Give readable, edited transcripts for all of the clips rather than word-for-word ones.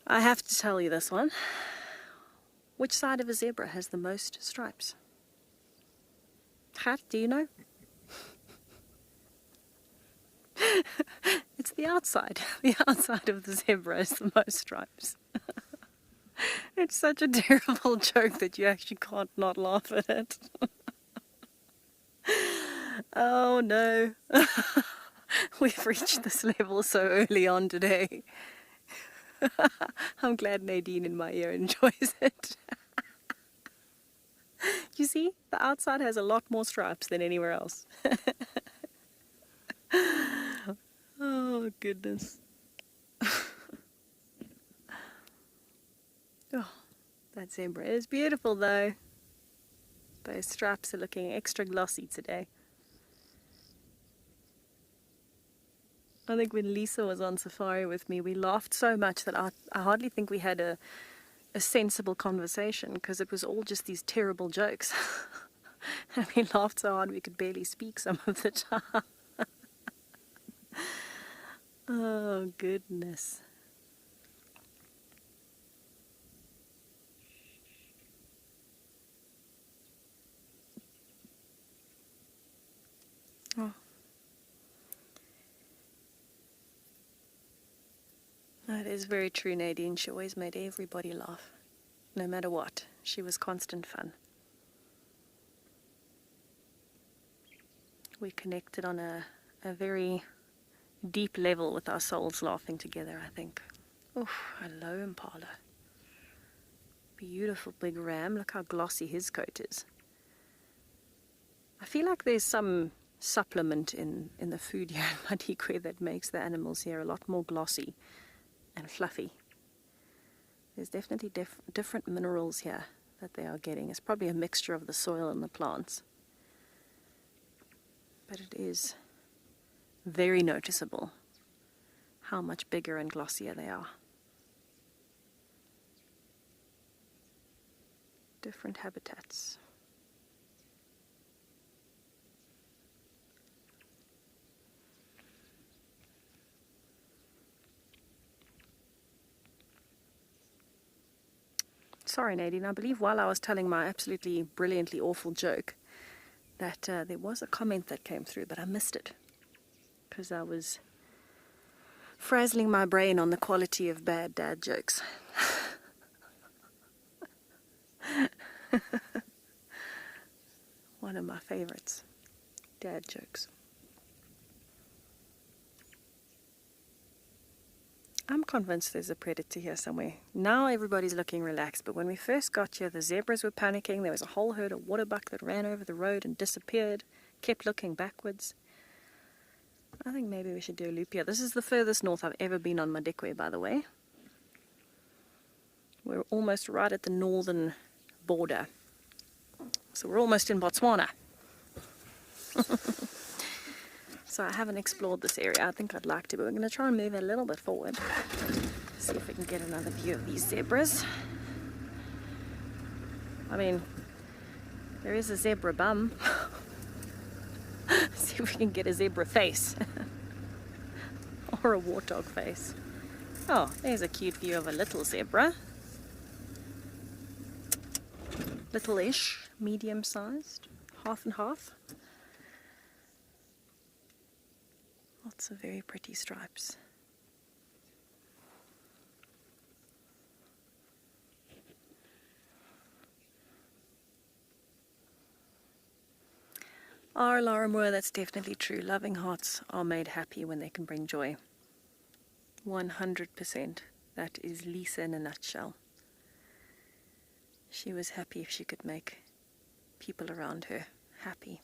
I have to tell you this one. Which side of a zebra has the most stripes? Hat, do you know? It's the outside. The outside of the zebra has the most stripes. It's such a terrible joke that you actually can't not laugh at it. Oh no. We've reached this level so early on today. I'm glad Nadine in my ear enjoys it. You see, the outside has a lot more stripes than anywhere else. Oh, goodness. Oh, that zebra is beautiful though. Those stripes are looking extra glossy today. I think when Lisa was on safari with me, we laughed so much that I hardly think we had a sensible conversation, because it was all just these terrible jokes. And we laughed so hard we could barely speak some of the time. Oh, goodness. Oh. That is very true, Nadine. She always made everybody laugh. No matter what. She was constant fun. We connected on a very deep level with our souls laughing together, I think. Oh, hello, Impala. Beautiful big ram. Look how glossy his coat is. I feel like there's some supplement in the food here in Madikwe that makes the animals here a lot more glossy and fluffy. There's definitely different minerals here that they are getting. It's probably a mixture of the soil and the plants. But it is very noticeable how much bigger and glossier they are. Different habitats. Sorry, Nadine, I believe while I was telling my absolutely brilliantly awful joke that there was a comment that came through, but I missed it because I was frazzling my brain on the quality of bad dad jokes. One of my favorites, dad jokes. I'm convinced there's a predator here somewhere. Now everybody's looking relaxed, but when we first got here, the zebras were panicking. There was a whole herd of waterbuck that ran over the road and disappeared, kept looking backwards. I think maybe we should do a loop here. This is the furthest north I've ever been on Madikwe, by the way. We're almost right at the northern border. So we're almost in Botswana. So I haven't explored this area. I think I'd like to, but we're going to try and move a little bit forward. See if we can get another view of these zebras. I mean, there is a zebra bum. See if we can get a zebra face. Or a warthog face. Oh, there's a cute view of a little zebra. Little-ish, medium-sized, half and half. Lots of very pretty stripes. Laura Moore, that's definitely true. Loving hearts are made happy when they can bring joy. 100%. That is Lisa in a nutshell. She was happy if she could make people around her happy.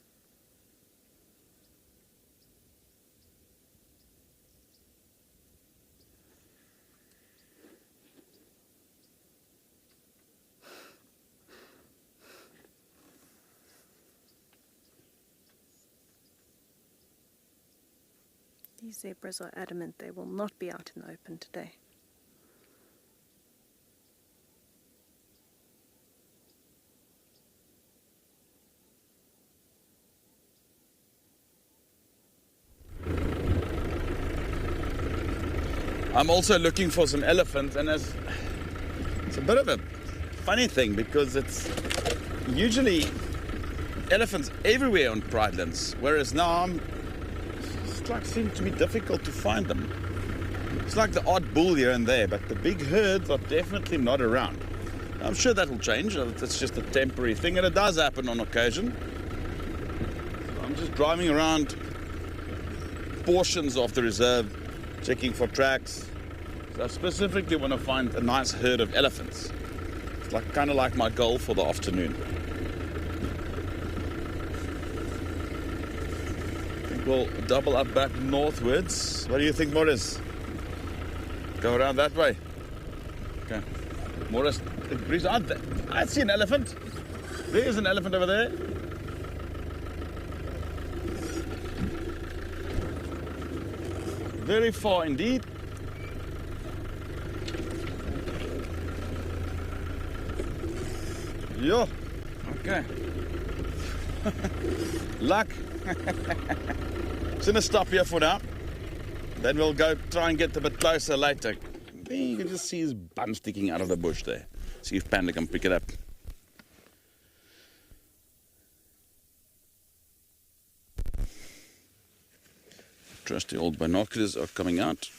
These zebras are adamant they will not be out in the open today. I'm also looking for some elephants, and it's a bit of a funny thing because it's usually elephants everywhere on Pridelands, whereas now it's like seems to be difficult to find them. It's like the odd bull here and there, but the big herds are definitely not around. I'm sure that will change. It's just a temporary thing, and it does happen on occasion. So I'm just driving around portions of the reserve, checking for tracks. So I specifically want to find a nice herd of elephants. It's like kind of like my goal for the afternoon. I think we'll double up back northwards. What do you think, Morris? Go around that way. Okay. Morris, I see an elephant. There's an elephant over there. Very far indeed. Yo. Okay. Luck. Just gonna stop here for now. Then we'll go try and get a bit closer later. There you can just see his bum sticking out of the bush there. See if Panda can pick it up. Trusty old binoculars are coming out.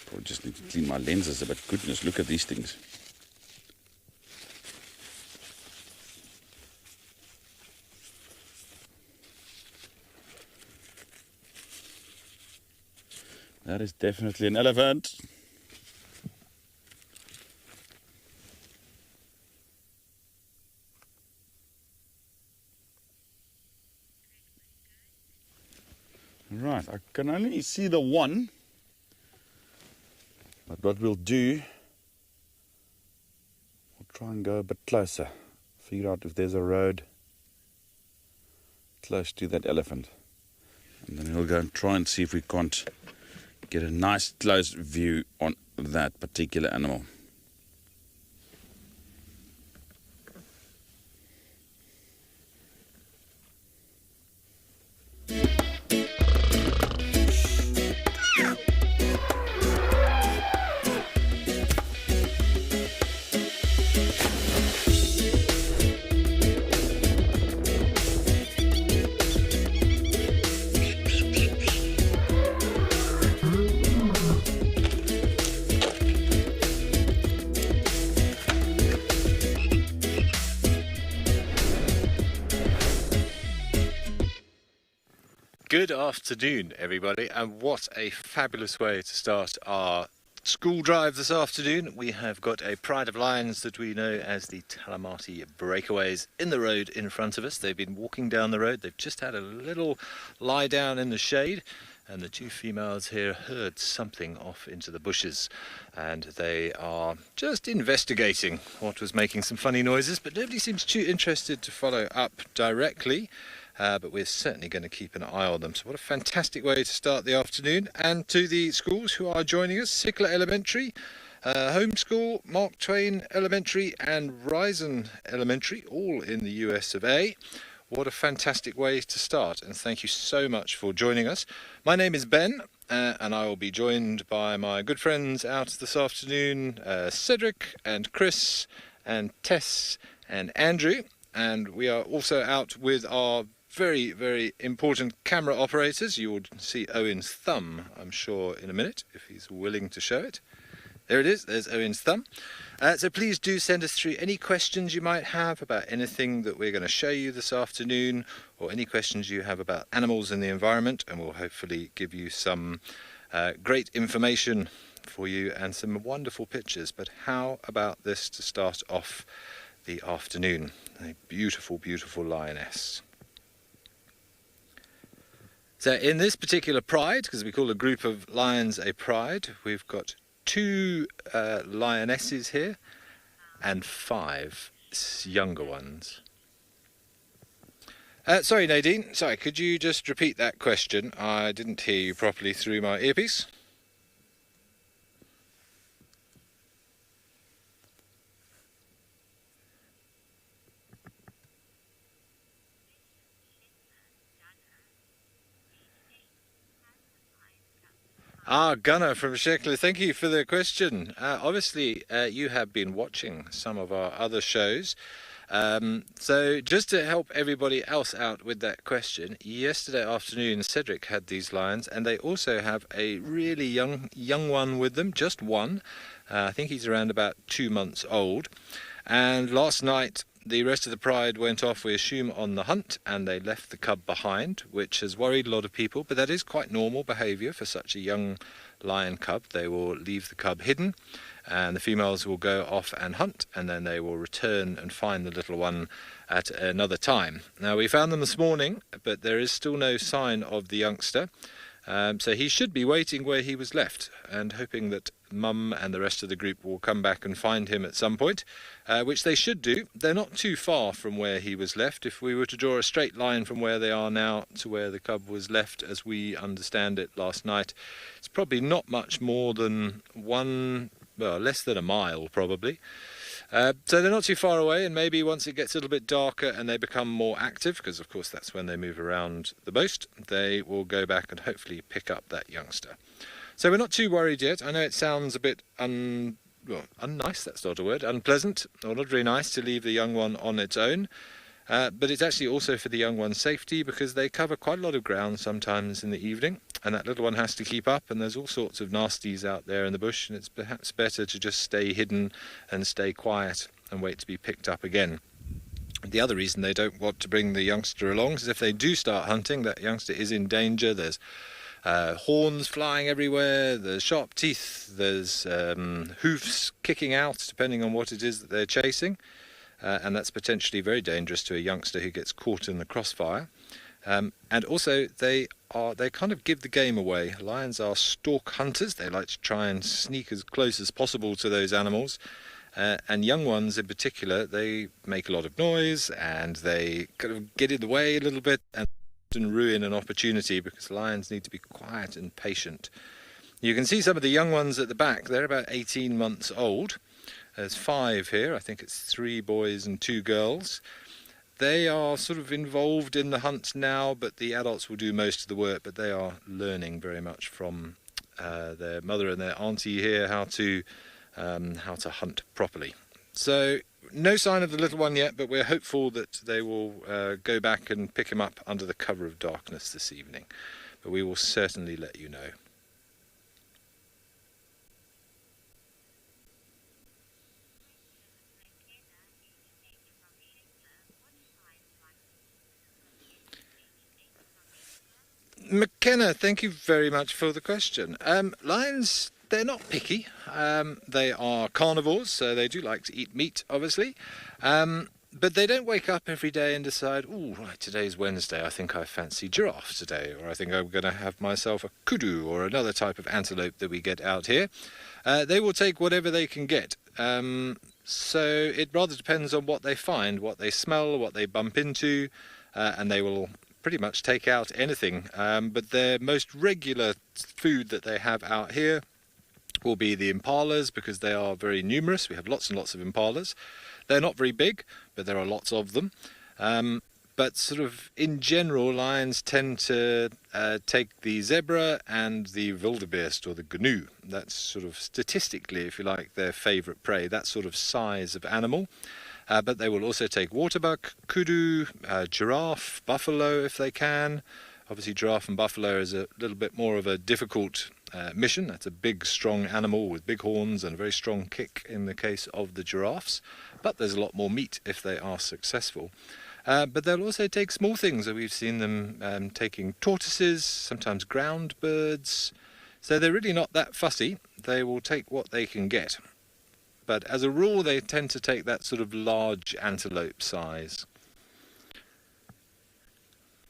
Probably just need to clean my lenses a bit. Goodness, look at these things. That is definitely an elephant. Right, I can only see the one. But what we'll do, we'll try and go a bit closer. Figure out if there's a road close to that elephant. And then we'll go and try and see if we can't get a nice close view on that particular animal. Good afternoon, everybody, and what a fabulous way to start our school drive this afternoon. We have got a pride of lions that we know as the Talamati breakaways in the road in front of us. They've been walking down the road. They've just had a little lie down in the shade, and the two females here heard something off into the bushes, and they are just investigating what was making some funny noises, but nobody seems too interested to follow up directly. But we're certainly going to keep an eye on them. So what a fantastic way to start the afternoon. And to the schools who are joining us, Sickler Elementary, Homeschool, Mark Twain Elementary and Risen Elementary, all in the US of A. What a fantastic way to start, and thank you so much for joining us. My name is Ben, and I will be joined by my good friends out this afternoon, Cedric and Chris and Tess and Andrew. And we are also out with our very, very important camera operators. You will see Owen's thumb, I'm sure, in a minute, if he's willing to show it. There it is, there's Owen's thumb. So please do send us through any questions you might have about anything that we're going to show you this afternoon, or any questions you have about animals in the environment, and we'll hopefully give you some great information for you and some wonderful pictures. But how about this to start off the afternoon? A beautiful, beautiful lioness. So in this particular pride, because we call a group of lions a pride, we've got 2 lionesses here and 5 younger ones. Sorry, Nadine. Sorry, could you just repeat that question? I didn't hear you properly through my earpiece. Gunnar from Sheckler, thank you for the question. Obviously, you have been watching some of our other shows. So just to help everybody else out with that question, yesterday afternoon Cedric had these lions, and they also have a really young one with them, just one. I think he's around about 2 months old. And last night the rest of the pride went off, we assume, on the hunt, and they left the cub behind, which has worried a lot of people, but that is quite normal behaviour for such a young lion cub. They will leave the cub hidden, and the females will go off and hunt, and then they will return and find the little one at another time. Now, we found them this morning, but there is still no sign of the youngster. So he should be waiting where he was left and hoping that Mum and the rest of the group will come back and find him at some point, which they should do. They're not too far from where he was left. If we were to draw a straight line from where they are now to where the cub was left, as we understand it last night, it's probably not much more than less than a mile probably. So they're not too far away, and maybe once it gets a little bit darker and they become more active, because of course that's when they move around the most, they will go back and hopefully pick up that youngster. So we're not too worried yet. I know it sounds a bit unnice, that's not a word, unpleasant, or not very nice to leave the young one on its own. But it's actually also for the young one's safety, because they cover quite a lot of ground sometimes in the evening, and that little one has to keep up, and there's all sorts of nasties out there in the bush, and it's perhaps better to just stay hidden and stay quiet and wait to be picked up again. The other reason they don't want to bring the youngster along is if they do start hunting, that youngster is in danger. There's horns flying everywhere, there's sharp teeth, there's hoofs kicking out depending on what it is that they're chasing. And that's potentially very dangerous to a youngster who gets caught in the crossfire. And also they kind of give the game away. Lions are stalk hunters. They like to try and sneak as close as possible to those animals. And young ones in particular, they make a lot of noise and they kind of get in the way a little bit and often ruin an opportunity, because lions need to be quiet and patient. You can see some of the young ones at the back. They're about 18 months old. There's 5 here. I think it's 3 boys and 2 girls. They are sort of involved in the hunt now, but the adults will do most of the work, but they are learning very much from their mother and their auntie here how to hunt properly. So no sign of the little one yet, but we're hopeful that they will go back and pick him up under the cover of darkness this evening. But we will certainly let you know. McKenna, thank you very much for the question. Lions, they're not picky. They are carnivores, so they do like to eat meat, obviously. But they don't wake up every day and decide, oh, right, today's Wednesday, I think I fancy giraffe today, or I think I'm going to have myself a kudu, or another type of antelope that we get out here. They will take whatever they can get. So it rather depends on what they find, what they smell, what they bump into, and they will pretty much take out anything. But their most regular food that they have out here will be the impalas, because they are very numerous. We have lots and lots of impalas. They're not very big, but there are lots of them. But sort of in general, lions tend to take the zebra and the wildebeest, or the gnu. That's sort of statistically, if you like, their favourite prey, that sort of size of animal. But they will also take waterbuck, kudu, giraffe, buffalo if they can. Obviously giraffe and buffalo is a little bit more of a difficult mission. That's a big, strong animal with big horns and a very strong kick in the case of the giraffes. But there's a lot more meat if they are successful. But they'll also take small things. We've seen them taking tortoises, sometimes ground birds. So they're really not that fussy. They will take what they can get. But as a rule, they tend to take that sort of large antelope size.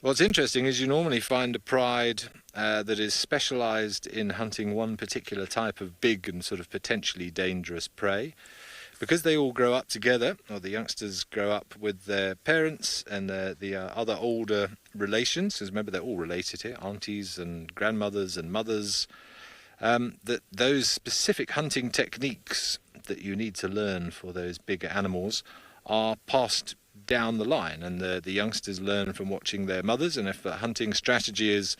What's interesting is you normally find a pride that is specialised in hunting one particular type of big and sort of potentially dangerous prey. Because they all grow up together, or the youngsters grow up with their parents and the other older relations, because remember they're all related here, aunties and grandmothers and mothers, that those specific hunting techniques that you need to learn for those bigger animals are passed down the line, and the youngsters learn from watching their mothers. And if the hunting strategy is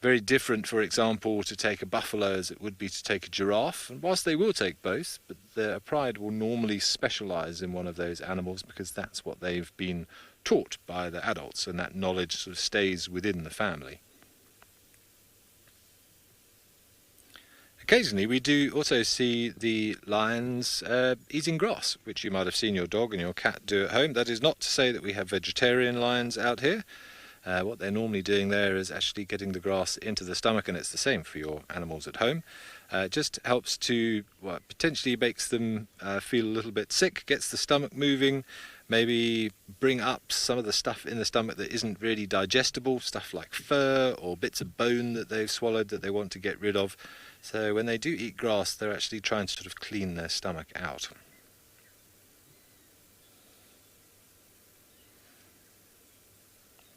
Very different, for example, to take a buffalo as it would be to take a giraffe. And whilst they will take both, but a pride will normally specialise in one of those animals because that's what they've been taught by the adults, and that knowledge sort of stays within the family. Occasionally we do also see the lions eating grass, which you might have seen your dog and your cat do at home. That is not to say that we have vegetarian lions out here. What they're normally doing there is actually getting the grass into the stomach, and it's the same for your animals at home. It just helps to, well, potentially makes them feel a little bit sick, gets the stomach moving, maybe bring up some of the stuff in the stomach that isn't really digestible, stuff like fur or bits of bone that they've swallowed that they want to get rid of. So when they do eat grass, they're actually trying to sort of clean their stomach out.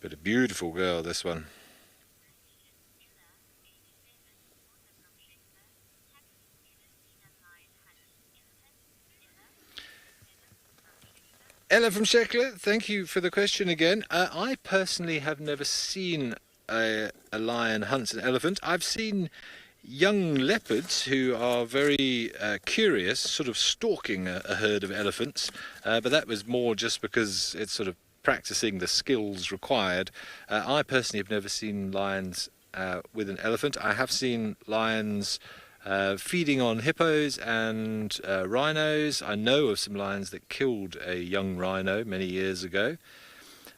But a beautiful girl, this one. Ella from Sheckler, thank you for the question again. I personally have never seen a lion hunt an elephant. I've seen young leopards who are very curious, sort of stalking a herd of elephants, but that was more just because it's sort of practicing the skills required. I personally have never seen lions with an elephant. I have seen lions feeding on hippos and rhinos. I know of some lions that killed a young rhino many years ago.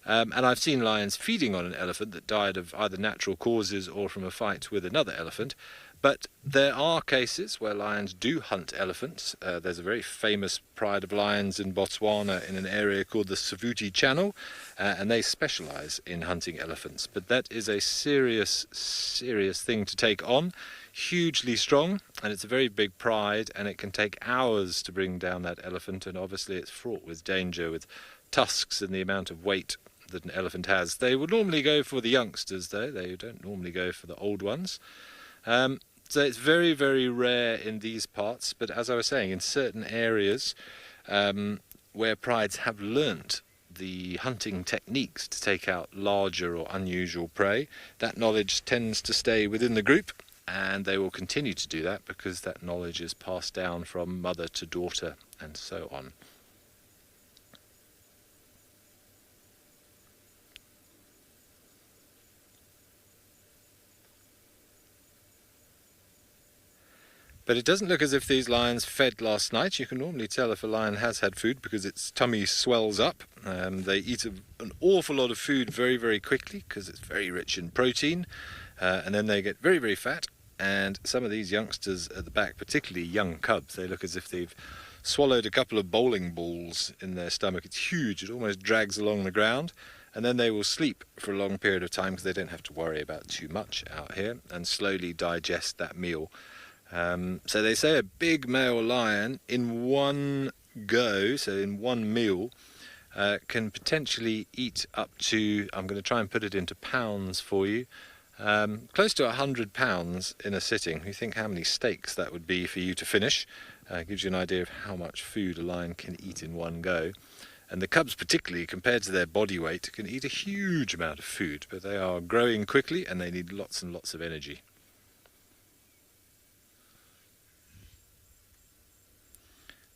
And I've seen lions feeding on an elephant that died of either natural causes or from a fight with another elephant. But there are cases where lions do hunt elephants. There's a very famous pride of lions in Botswana in an area called the Savuti Channel, and they specialise in hunting elephants. But that is a serious, serious thing to take on. Hugely strong, and it's a very big pride, and it can take hours to bring down that elephant, and obviously it's fraught with danger with tusks and the amount of weight that an elephant has. They would normally go for the youngsters though, they don't normally go for the old ones. So it's very, very rare in these parts, but as I was saying, in certain areas where prides have learnt the hunting techniques to take out larger or unusual prey, that knowledge tends to stay within the group, and they will continue to do that because that knowledge is passed down from mother to daughter and so on. But it doesn't look as if these lions fed last night. You can normally tell if a lion has had food because its tummy swells up. They eat an awful lot of food very, very quickly because it's very rich in protein. And then they get very, very fat. And some of these youngsters at the back, particularly young cubs, they look as if they've swallowed a couple of bowling balls in their stomach. It's huge. It almost drags along the ground. And then they will sleep for a long period of time because they don't have to worry about too much out here and slowly digest that meal. So they say a big male lion in one go, so in one meal, can potentially eat up to, I'm going to try and put it into pounds for you, close to 100 pounds in a sitting. You think how many steaks that would be for you to finish. Gives you an idea of how much food a lion can eat in one go. And the cubs particularly, compared to their body weight, can eat a huge amount of food, but they are growing quickly and they need lots and lots of energy.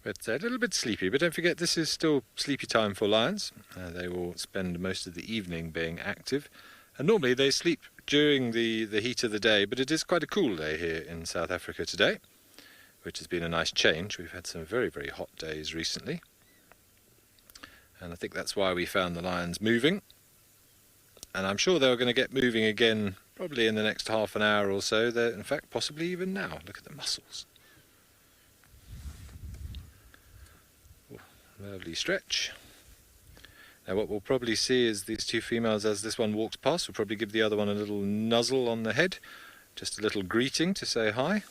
But a little bit sleepy, but don't forget this is still sleepy time for lions. They will spend most of the evening being active, and normally they sleep during the heat of the day, but it is quite a cool day here in South Africa today, which has been a nice change. We've had some very, very hot days recently, and I think that's why we found the lions moving, and I'm sure they're going to get moving again probably in the next half an hour or so. They're, in fact, possibly even now. Look at the muscles. Lovely stretch. Now what we'll probably see is these two females, as this one walks past, will probably give the other one a little nuzzle on the head, just a little greeting to say hi.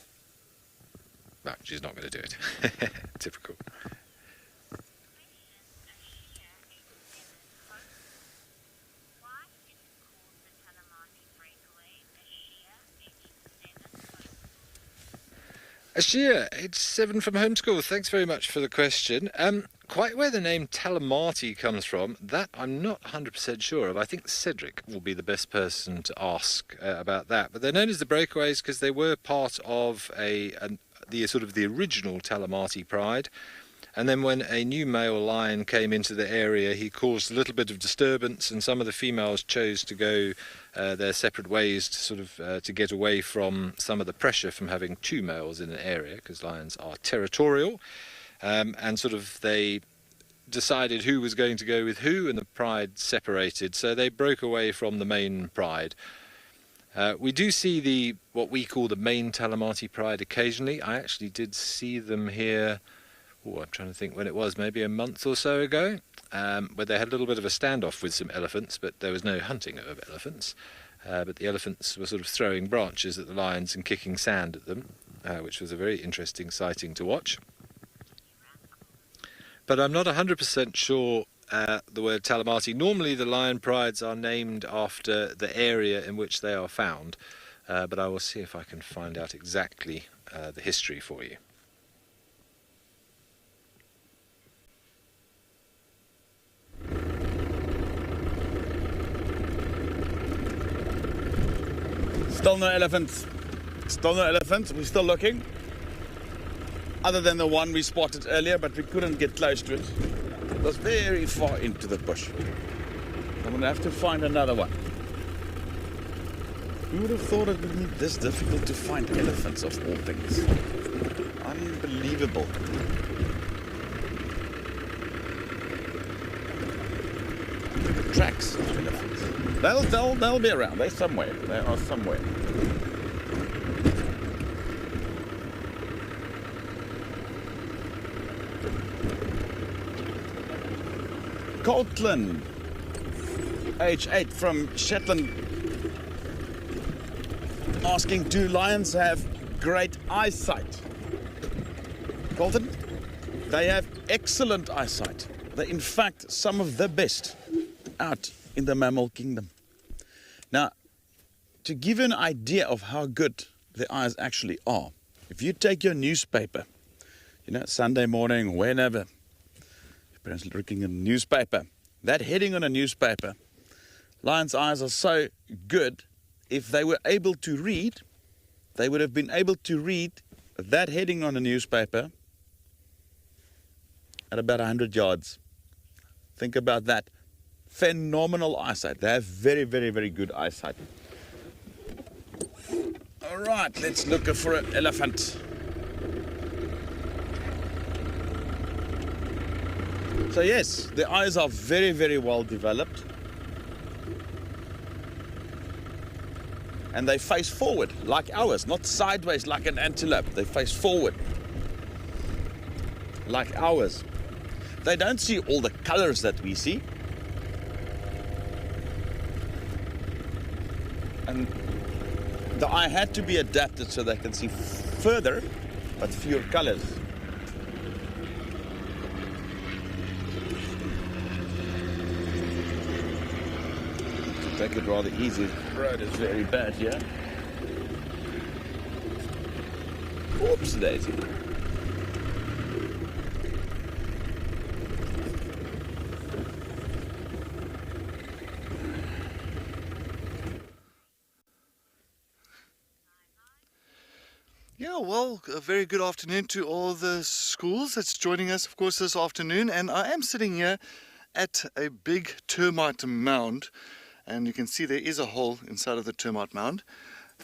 No, she's not going to do it. Typical. Ashia, age 7 from homeschool. Thanks very much for the question. Quite where the name Talamati comes from, that I'm not 100% sure of. I think Cedric will be the best person to ask about that. But they're known as the Breakaways because they were part of the sort of the original Talamati Pride. And then when a new male lion came into the area, he caused a little bit of disturbance, and some of the females chose to go their separate ways to sort of to get away from some of the pressure from having two males in an area, because lions are territorial. And sort of they decided who was going to go with who, and the pride separated, so they broke away from the main pride. We do see what we call the main Talamati pride occasionally. I actually did see them here, I'm trying to think when it was, maybe a month or so ago, where they had a little bit of a standoff with some elephants, but there was no hunting of elephants. But the elephants were sort of throwing branches at the lions and kicking sand at them, which was a very interesting sighting to watch. But I'm not 100% sure the word Talamati. Normally the lion prides are named after the area in which they are found, but I will see if I can find out exactly the history for you. Still no elephants. Still no elephants. We're still looking. Other than the one we spotted earlier, but we couldn't get close to it. It was very far into the bush. I'm going to have to find another one. Who would have thought it would be this difficult to find elephants of all things? Unbelievable. Tracks of elephants. They'll be around. They're somewhere. They are somewhere. Coltland, age 8 from Shetland, asking, do lions have great eyesight? Colton, they have excellent eyesight. They're in fact some of the best out in the mammal kingdom. Now, to give you an idea of how good the eyes actually are, if you take your newspaper, Sunday morning, whenever, parents looking at a newspaper. That heading on a newspaper, lions' eyes are so good, if they were able to read, they would have been able to read that heading on a newspaper at about 100 yards. Think about that. Phenomenal eyesight. They have very, very, very good eyesight. All right, let's look for an elephant. So yes, the eyes are very, very well developed. And they face forward, like ours, not sideways like an antelope. They face forward, like ours. They don't see all the colors that we see. And the eye had to be adapted so they can see further, but fewer colors. Take it rather easy. The road is very bad here. Oops, daisy. Yeah, well, a very good afternoon to all the schools that's joining us, of course, this afternoon. And I am sitting here at a big termite mound. And you can see there is a hole inside of the termite mound,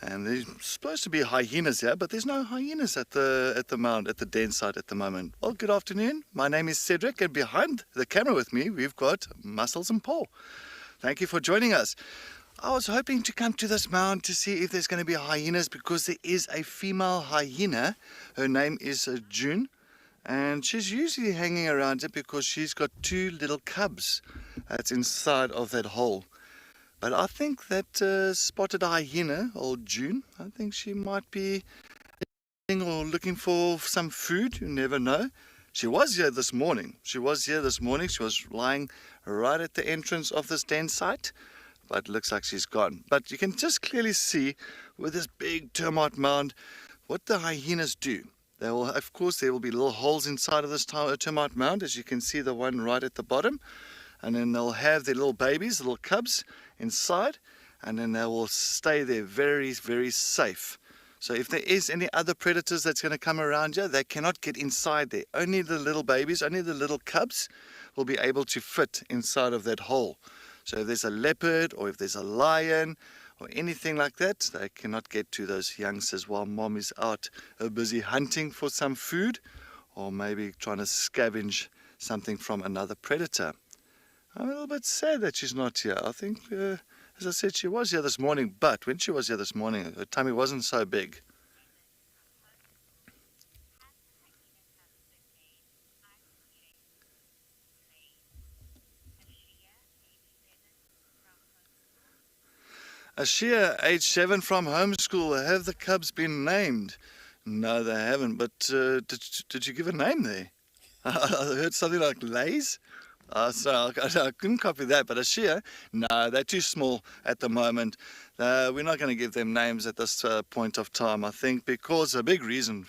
and there's supposed to be hyenas here, but there's no hyenas at the mound, at the den site at the moment. Well, good afternoon. My name is Cedric, and behind the camera with me, we've got Muscles and Paul. Thank you for joining us. I was hoping to come to this mound to see if there's going to be hyenas, because there is a female hyena. Her name is June, and she's usually hanging around it because she's got two little cubs that's inside of that hole. But I think that spotted hyena, old June, I think she might be looking for some food. You never know. She was here this morning. She was lying right at the entrance of this den site, but it looks like she's gone. But you can just clearly see with this big termite mound what the hyenas do. They will, of course, there will be little holes inside of this termite mound, as you can see the one right at the bottom. And then they'll have their little babies, little cubs inside, and then they will stay there very, very safe. So if there is any other predators that's going to come around you, they cannot get inside there. Only the little babies, only the little cubs will be able to fit inside of that hole. So if there's a leopard or if there's a lion or anything like that, they cannot get to those youngsters while mom is out busy hunting for some food or maybe trying to scavenge something from another predator. I'm a little bit sad that she's not here. I think, as I said, she was here this morning, but when she was here this morning, her tummy wasn't so big. Ashia, age 7 from homeschool. Have the cubs been named? No, they haven't, but did you give a name there? I heard something like Lays. So I couldn't copy that, but Ashia, no, they're too small at the moment. We're not going to give them names at this point of time, I think, because a big reason.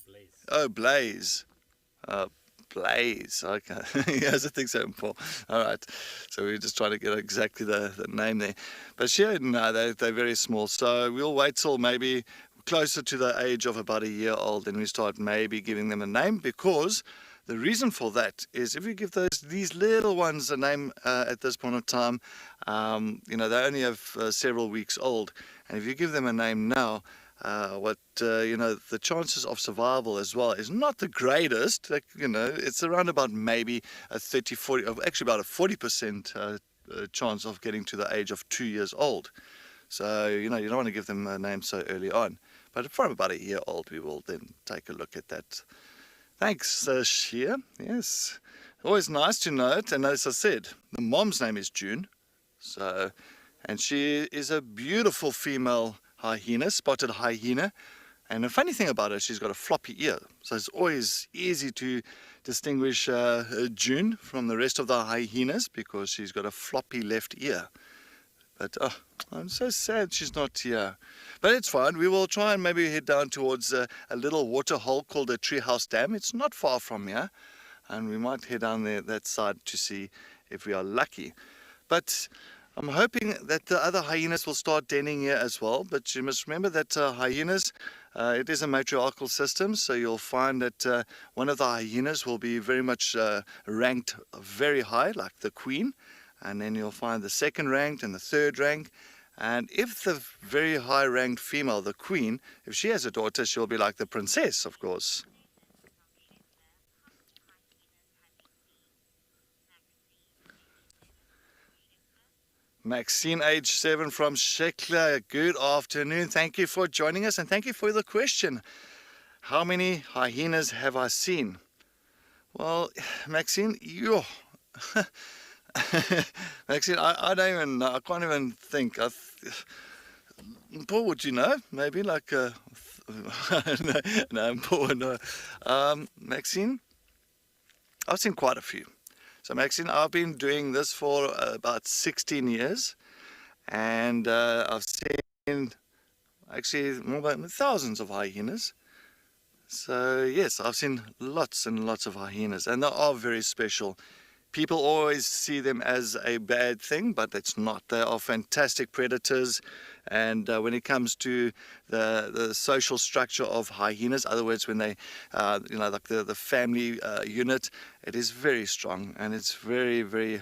Blaze. Oh, Blaze. Blaze, okay. Yes, I think so, Paul. All right, so we're just trying to get exactly the name there. But Ashia, no, they're very small, so we'll wait till maybe closer to the age of about a year old, and we start maybe giving them a name, because the reason for that is if you give these little ones a name at this point of time, you know, they only have several weeks old, and if you give them a name now, you know, the chances of survival as well is not the greatest. Like, you know, it's around about maybe a 30-40, actually about a 40% chance of getting to the age of 2 years old. So, you know, you don't want to give them a name so early on. But from about a year old, we will then take a look at that. Thanks, Shia. Yes, always nice to know it. And as I said, the mom's name is June. So, and she is a beautiful female hyena, spotted hyena. And the funny thing about her, she's got a floppy ear. So it's always easy to distinguish June from the rest of the hyenas because she's got a floppy left ear. But I'm so sad she's not here. But it's fine. We will try and maybe head down towards a little water hole called the Treehouse Dam. It's not far from here. And we might head down there that side to see if we are lucky. But I'm hoping that the other hyenas will start denning here as well. But you must remember that hyenas, it is a matriarchal system. So you'll find that one of the hyenas will be very much ranked very high, like the queen. And then you'll find the second ranked and the third rank. And if the very high ranked female, the queen, if she has a daughter, she'll be like the princess, of course. Maxine, age 7 from Shekla. Good afternoon. Thank you for joining us and thank you for the question. How many hyenas have I seen? Well, Maxine, Maxine, I don't even know. I can't even think. Paul, would you know? Maybe like no, Paul, no. Maxine, I've seen quite a few. So Maxine, I've been doing this for about 16 years, and I've seen actually more than thousands of hyenas. So yes, I've seen lots and lots of hyenas, and they are very special. People always see them as a bad thing, but it's not. They are fantastic predators, and when it comes to the social structure of hyenas, in other words, when they, you know, like the family unit, it is very strong, and it's very, very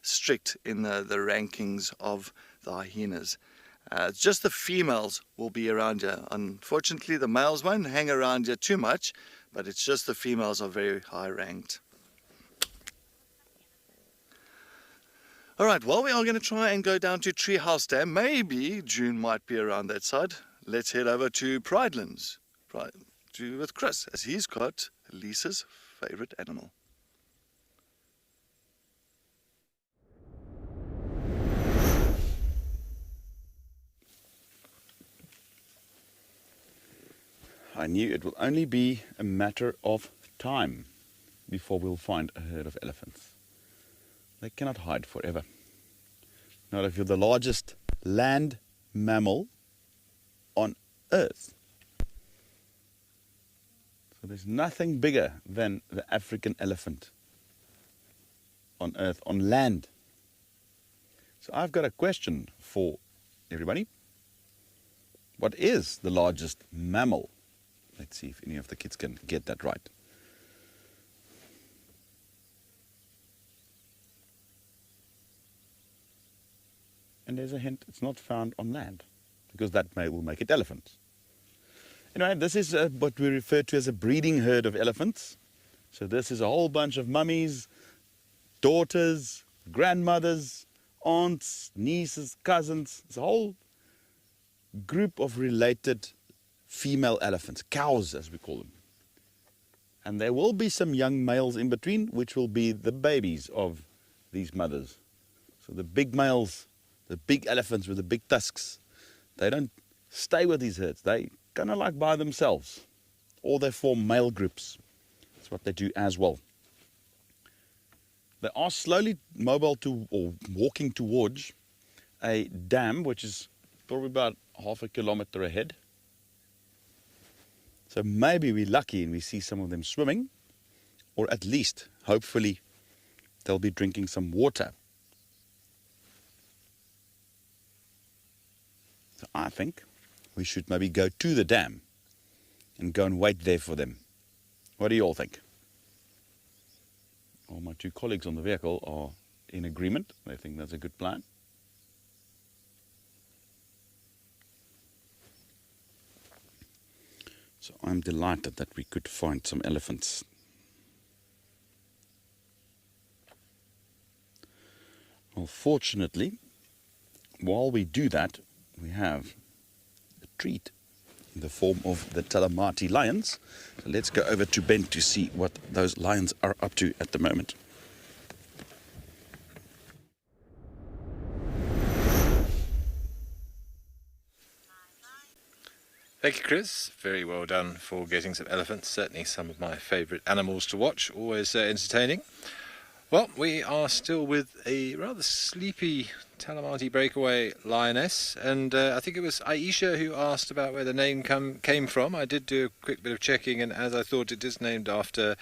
strict in the rankings of the hyenas. Just the females will be around you. Unfortunately, the males won't hang around you too much, but it's just the females are very high ranked. All right, well, we are going to try and go down to Treehouse Dam. Maybe June might be around that side. Let's head over to Pridelands with Chris, as he's got Lisa's favorite animal. I knew it will only be a matter of time before we'll find a herd of elephants. They cannot hide forever. Not if you're the largest land mammal on Earth. So there's nothing bigger than the African elephant on Earth, on land. So I've got a question for everybody. What is the largest mammal? Let's see if any of the kids can get that right. And there's a hint, it's not found on land, because that will make it elephants. Anyway, this is what we refer to as a breeding herd of elephants. So this is a whole bunch of mummies, daughters, grandmothers, aunts, nieces, cousins. It's a whole group of related female elephants, cows as we call them. And there will be some young males in between, which will be the babies of these mothers. So the big males, the big elephants with the big tusks, they don't stay with these herds. They kind of like by themselves, or they form male groups. That's what they do as well. They are slowly mobile to, or walking towards a dam, which is probably about half a kilometer ahead. So maybe we're lucky and we see some of them swimming, or at least, hopefully, they'll be drinking some water. So I think we should maybe go to the dam and go and wait there for them. What do you all think? Well, my two colleagues on the vehicle are in agreement. They think that's a good plan. So I'm delighted that we could find some elephants. Well, fortunately, while we do that, we have a treat in the form of the Talamati lions. So let's go over to Ben to see what those lions are up to at the moment. Thank you, Chris. Very well done for getting some elephants. Certainly some of my favourite animals to watch. Always entertaining. Well, we are still with a rather sleepy Talamati breakaway lioness, and I think it was Aisha who asked about where the name came from. I did do a quick bit of checking, and as I thought, it is named after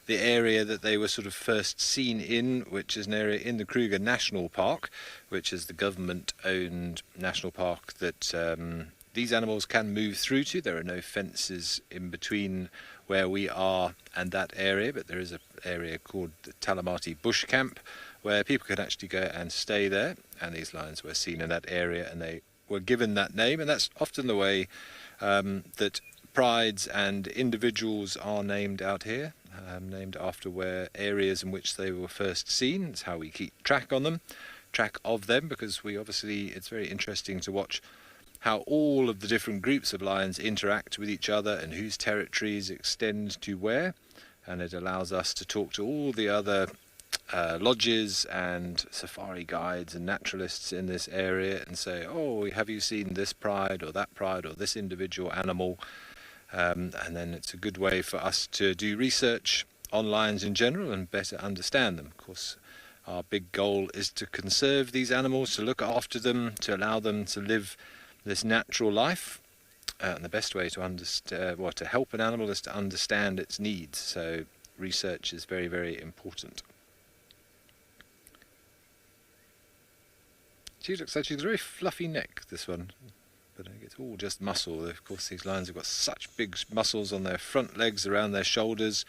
the area that they were sort of first seen in, which is an area in the Kruger National Park, which is the government-owned national park that these animals can move through to. There are no fences in between where we are and that area, but there is an area called the Talamati Bush Camp where people can actually go and stay there, and these lions were seen in that area and they were given that name. And that's often the way that prides and individuals are named out here, named after where areas in which they were first seen. It's how we keep track of them, because we obviously, it's very interesting to watch how all of the different groups of lions interact with each other and whose territories extend to where, and it allows us to talk to all the other lodges and safari guides and naturalists in this area and say, oh, have you seen this pride or that pride or this individual animal? And then it's a good way for us to do research on lions in general and better understand them. Of course, our big goal is to conserve these animals, to look after them, to allow them to live this natural life, and the best way to understand, to help an animal is to understand its needs. So research is very, very important. She looks like she's a very fluffy neck, this one, but it's all just muscle. Of course, these lions have got such big muscles on their front legs, around their shoulders.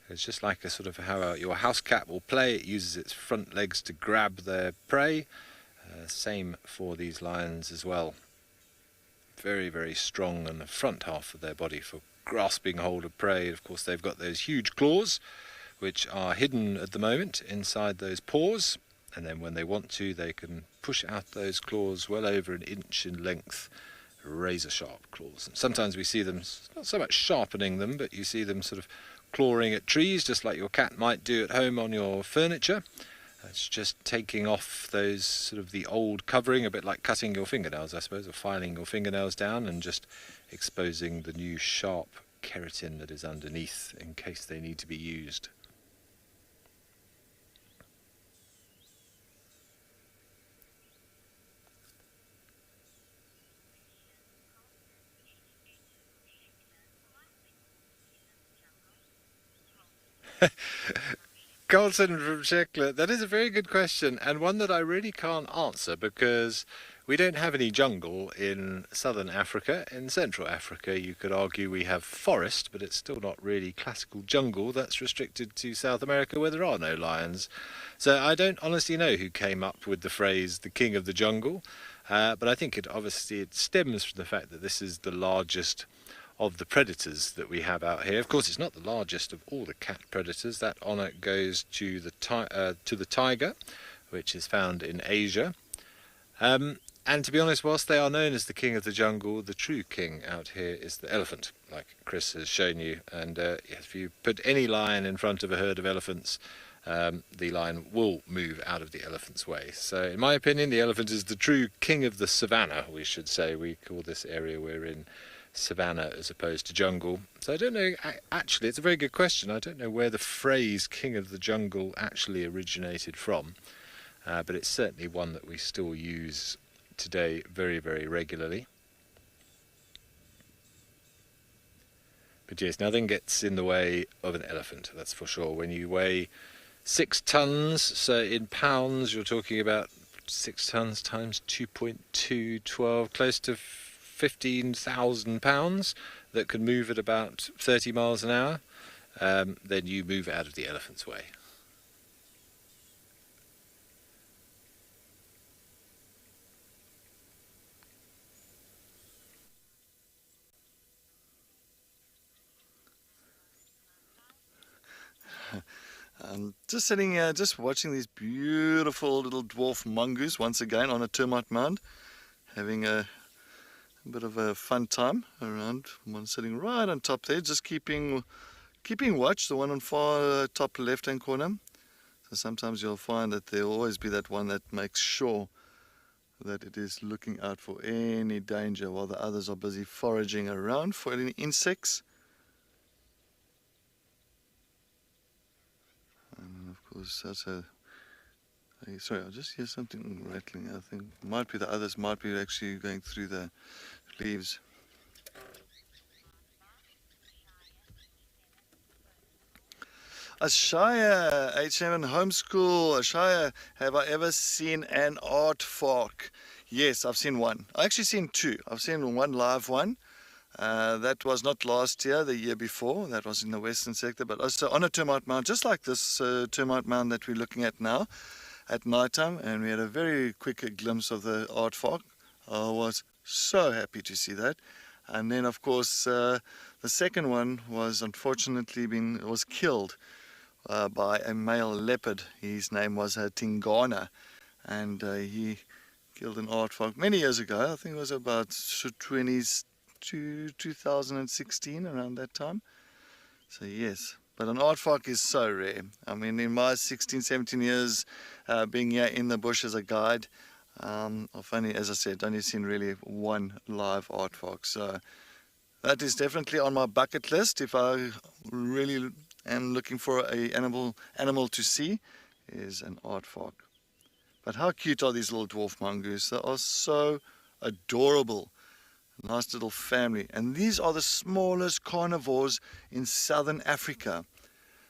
It's just like a sort of how your house cat will play. It uses its front legs to grab their prey. Same for these lions as well. Very, very strong on the front half of their body for grasping hold of prey. Of course, they've got those huge claws, which are hidden at the moment inside those paws, and then when they want to, they can push out those claws well over an inch in length, razor sharp claws. And sometimes we see them, not so much sharpening them, but you see them sort of clawing at trees, just like your cat might do at home on your furniture. It's just taking off those sort of the old covering, a bit like cutting your fingernails, I suppose, or filing your fingernails down and just exposing the new sharp keratin that is underneath in case they need to be used. Colton from Shekler, that is a very good question, and one that I really can't answer because we don't have any jungle in southern Africa. In Central Africa, you could argue we have forest, but it's still not really classical jungle. That's restricted to South America where there are no lions. So I don't honestly know who came up with the phrase the king of the jungle, but I think it stems from the fact that this is the largest of the predators that we have out here. Of course, it's not the largest of all the cat predators. That honour goes to the tiger, which is found in Asia. And to be honest, whilst they are known as the king of the jungle, the true king out here is the elephant, like Chris has shown you. And if you put any lion in front of a herd of elephants, the lion will move out of the elephant's way. So in my opinion, the elephant is the true king of the savannah, we should say. We call this area we're in savannah as opposed to jungle. So I don't know, actually it's a very good question. I don't know where the phrase king of the jungle actually originated from, but it's certainly one that we still use today very, very regularly. But yes, nothing gets in the way of an elephant, that's for sure. When you weigh 6 tons, so in pounds you're talking about 6 tons times 2.212, close to 15,000 pounds, that can move at about 30 miles an hour, then you move out of the elephant's way. Just sitting here, just watching these beautiful little dwarf mongoose once again on a termite mound, having a bit of a fun time around. One sitting right on top there, just keeping watch, the one on far top left hand corner. So sometimes you'll find that there'll always be that one that makes sure that it is looking out for any danger while the others are busy foraging around for any insects. And of course that's sorry, I just hear something rattling. I think might be the others might be actually going through the leaves. Ashaya, H7 homeschool. Ashaya, have I ever seen an aardvark? Yes, I've seen one. I've actually seen two. I've seen one live one. That was not last year, the year before. That was in the western sector, but also on a termite mound, just like this termite mound that we're looking at now, at night time, and we had a very quick glimpse of the aardvark. I was so happy to see that. And then, of course, the second one was unfortunately was killed by a male leopard. His name was Tingana, and he killed an aardvark many years ago. I think it was about 2016, around that time. So yes, but an aardvark is so rare. I mean, in my 16, 17 years being here in the bush as a guide, I've only, as I said, only seen really one live aardvark. So that is definitely on my bucket list. If I really am looking for a animal to see, is an aardvark. But how cute are these little dwarf mongoose? They are so adorable. Nice little family. And these are the smallest carnivores in southern Africa.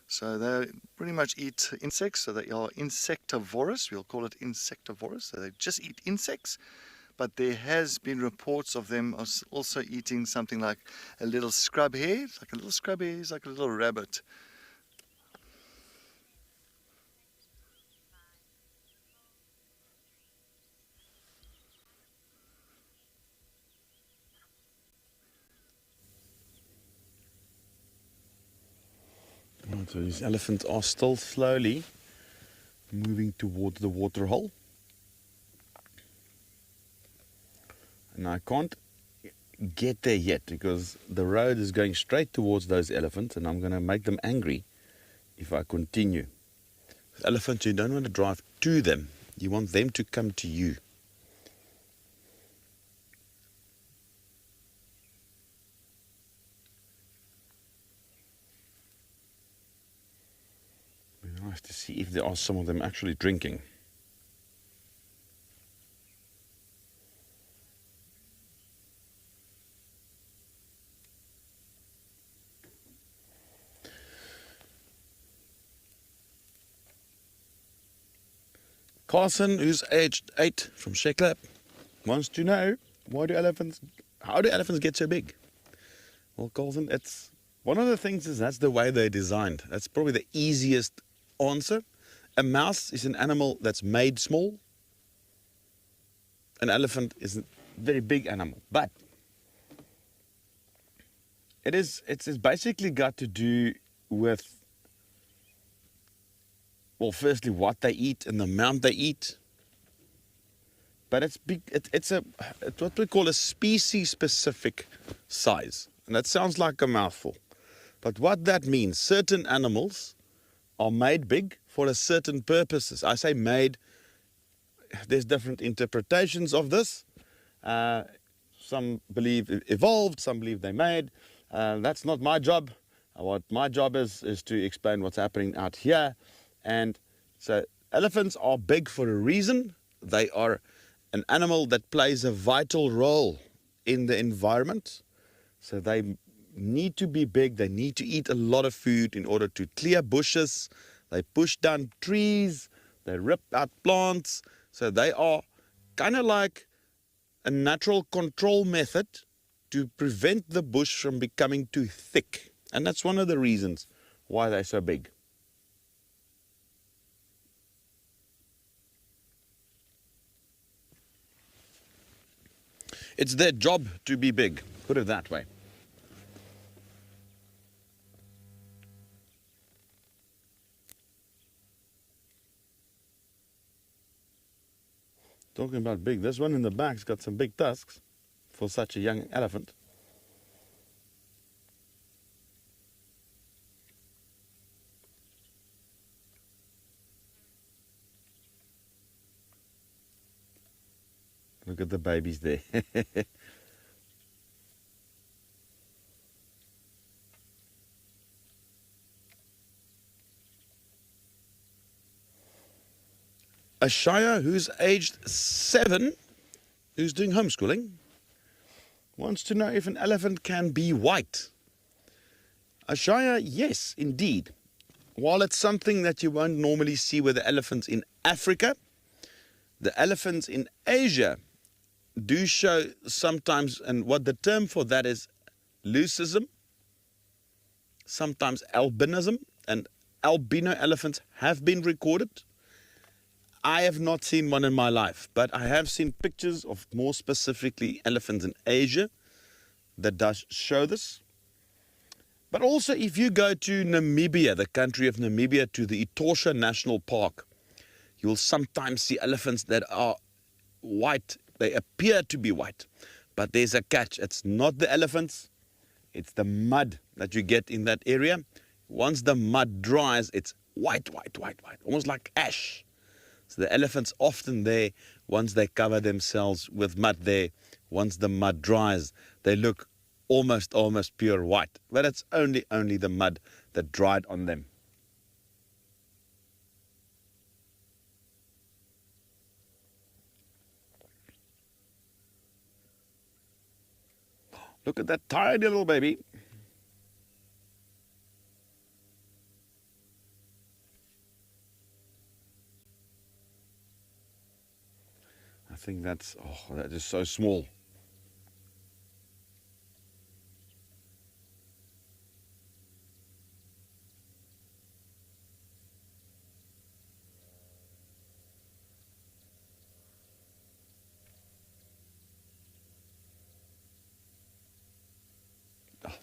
So they pretty much eat insects, so they are insectivorous. We'll call it insectivorous. So they just eat insects. But there has been reports of them also eating something like a little scrub hare. It's like a little scrub hare, it's like a little rabbit. So these elephants are still slowly moving towards the water hole. And I can't get there yet because the road is going straight towards those elephants, and I'm going to make them angry if I continue. With elephants, you don't want to drive to them. You want them to come to you. It'd be nice to see if there are some of them actually drinking. Carson, who's aged 8 from Sheklap, wants to know how do elephants get so big? Well, Carson, it's one of the things is that's the way they're designed. That's probably the easiest answer. A mouse is an animal that's made small. An elephant is a very big animal, but it's basically got to do with, well, firstly what they eat and the amount they eat. But it's big. It's what we call a species-specific size, and that sounds like a mouthful. But what that means, certain animals are made big for a certain purposes. I say made. There's different interpretations of this. Some believe evolved, some believe they made. That's not my job. What my job is to explain what's happening out here. And so elephants are big for a reason. They are an animal that plays a vital role in the environment. So they need to be big. They need to eat a lot of food in order to clear bushes. They push down trees. They rip out plants. So they are kind of like a natural control method to prevent the bush from becoming too thick. And that's one of the reasons why they're so big. It's their job to be big, put it that way. Talking about big, this one in the back's got some big tusks for such a young elephant. Look at the babies there. Ashaya, who's aged 7, who's doing homeschooling, wants to know if an elephant can be white. Ashaya, yes, indeed. While it's something that you won't normally see with the elephants in Africa, the elephants in Asia do show sometimes, and what the term for that is leucism, sometimes albinism, and albino elephants have been recorded. I have not seen one in my life, but I have seen pictures of more specifically elephants in Asia that does show this. But also if you go to Namibia, the country of Namibia, to the Etosha National Park, you will sometimes see elephants that are white. They appear to be white, but there's a catch. It's not the elephants, it's the mud that you get in that area. Once the mud dries, it's white, almost like ash. So the elephants often there, once they cover themselves with mud there, once the mud dries, they look almost pure white. But it's only the mud that dried on them. Look at that tiny little baby. I think that is so small.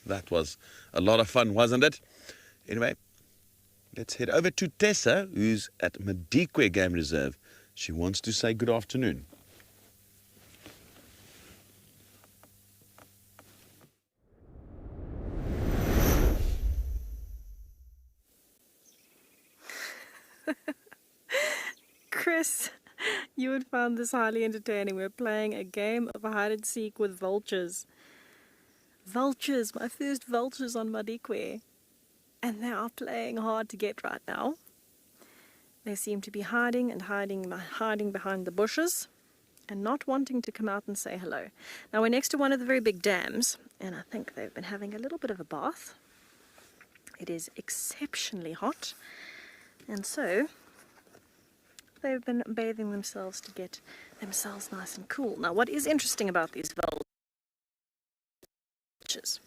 That was a lot of fun, wasn't it? Anyway, let's head over to Tessa, who's at Madikwe Game Reserve. She wants to say good afternoon. Chris, you would find this highly entertaining. We're playing a game of hide and seek with vultures. Vultures, my first vultures on Madikwe. And they are playing hard to get right now. They seem to be hiding behind the bushes and not wanting to come out and say hello. Now we're next to one of the very big dams, and I think they've been having a little bit of a bath. It is exceptionally hot, and so they've been bathing themselves to get themselves nice and cool. Now, what is interesting about these vultures,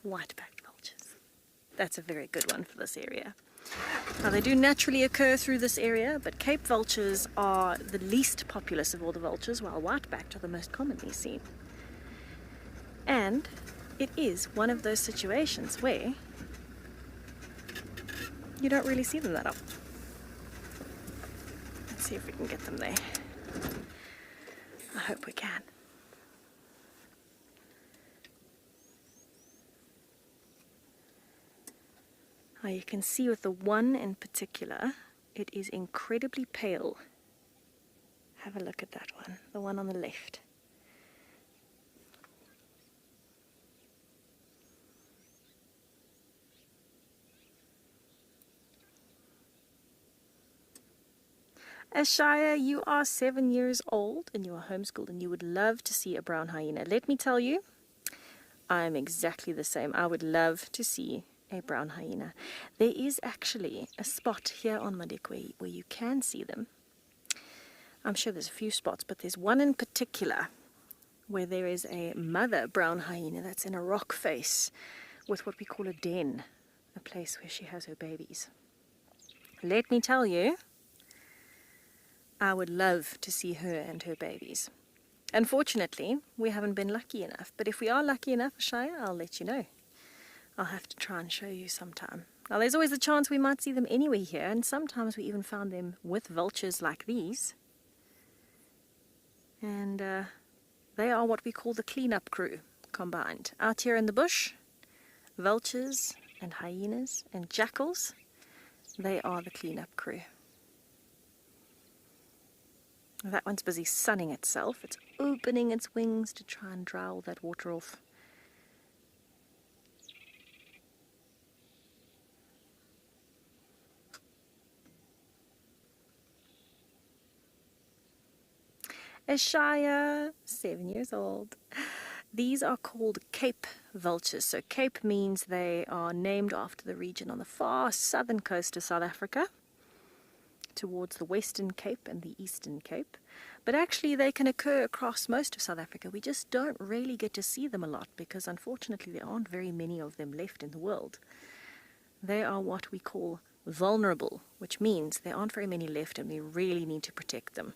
white-backed vultures. That's a very good one for this area. Now, they do naturally occur through this area, but Cape vultures are the least populous of all the vultures, while white-backed are the most commonly seen. And it is one of those situations where you don't really see them that often. Let's see if we can get them there. I hope we can. Now you can see with the one in particular, it is incredibly pale. Have a look at that one, the one on the left. Ashaya, you are 7 years old and you are homeschooled and you would love to see a brown hyena. Let me tell you, I am exactly the same. I would love to see a brown hyena. There is actually a spot here on Madikwe where you can see them. I'm sure there's a few spots, but there's one in particular where there is a mother brown hyena that's in a rock face with what we call a den, a place where she has her babies. Let me tell you, I would love to see her and her babies. Unfortunately, we haven't been lucky enough, but if we are lucky enough, Shaya, I'll let you know. I'll have to try and show you sometime. Now, there's always a chance we might see them anywhere here, and sometimes we even found them with vultures like these. And they are what we call the cleanup crew combined. Out here in the bush, vultures and hyenas and jackals, they are the cleanup crew. That one's busy sunning itself. It's opening its wings to try and dry all that water off. Ashaya, 7 years old. These are called Cape vultures. So Cape means they are named after the region on the far southern coast of South Africa, towards the Western Cape and the Eastern Cape. But actually they can occur across most of South Africa. We just don't really get to see them a lot because unfortunately there aren't very many of them left in the world. They are what we call vulnerable, which means there aren't very many left and we really need to protect them.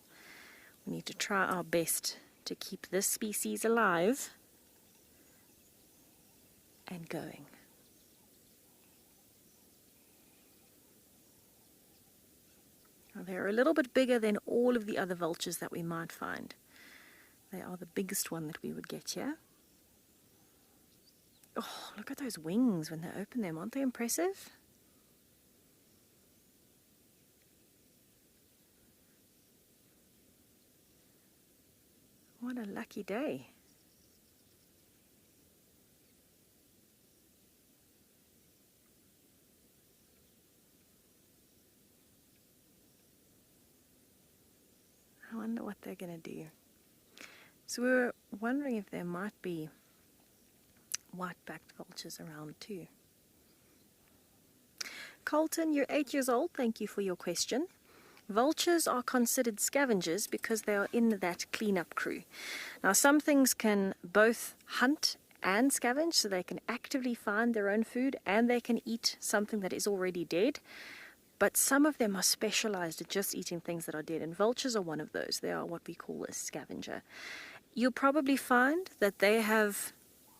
We need to try our best to keep this species alive and going. Now, they're a little bit bigger than all of the other vultures that we might find. They are the biggest one that we would get here. Oh, look at those wings when they open them. Aren't they impressive? What a lucky day. I wonder what they're going to do. So we were wondering if there might be white-backed vultures around too. Colton, you're 8 years old. Thank you for your question. Vultures are considered scavengers because they are in that cleanup crew. Now, some things can both hunt and scavenge, so they can actively find their own food and they can eat something that is already dead. But some of them are specialized at just eating things that are dead, and vultures are one of those. They are what we call a scavenger. You'll probably find that they have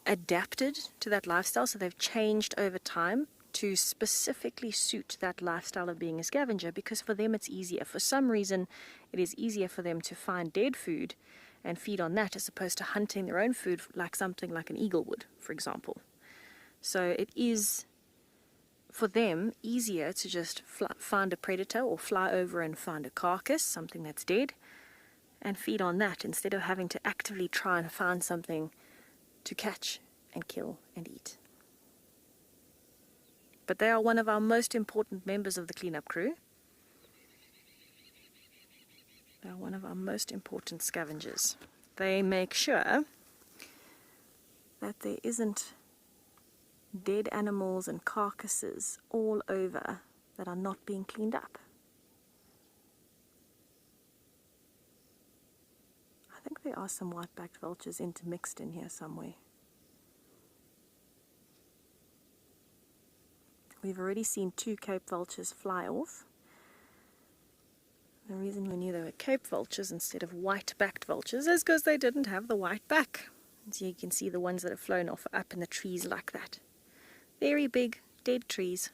adapted to that lifestyle, so they've changed over time to specifically suit that lifestyle of being a scavenger, because for them it's easier. For some reason, it is easier for them to find dead food and feed on that as opposed to hunting their own food like something like an eagle would, for example. So it is, for them, easier to just find a predator or fly over and find a carcass, something that's dead, and feed on that instead of having to actively try and find something to catch and kill and eat. But they are one of our most important members of the cleanup crew. They are one of our most important scavengers. They make sure that there isn't dead animals and carcasses all over that are not being cleaned up. I think there are some white-backed vultures intermixed in here somewhere. We've already seen 2 Cape vultures fly off. The reason we knew they were Cape vultures instead of white-backed vultures is because they didn't have the white back. So you can see the ones that have flown off are up in the trees like that. Very big, dead trees,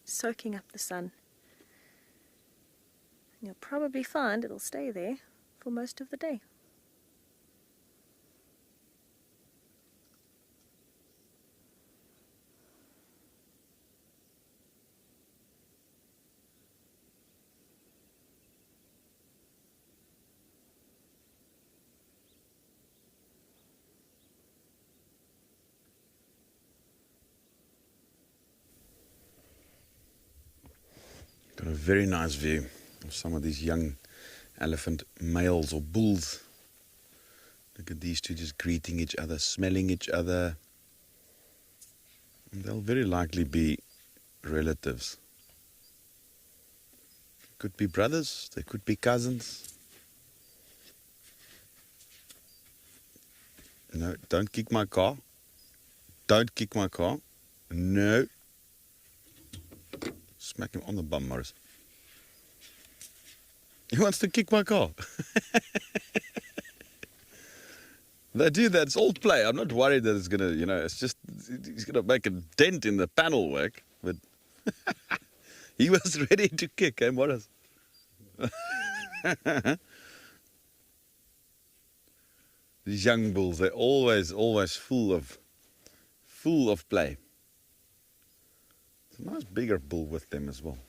soaking up the sun. You'll probably find it'll stay there for most of the day. Got a very nice view of some of these young elephant males or bulls. Look at these two just greeting each other, smelling each other. And they'll very likely be relatives. Could be brothers, they could be cousins. No, don't kick my car. Don't kick my car. No. Smack him on the bum, Morris. He wants to kick my car. They do that. It's all play. I'm not worried that it's going to, it's just, he's going to make a dent in the panel work. But he was ready to kick, eh, Morris? These young bulls, they're always full of play. A nice bigger bull with them as well.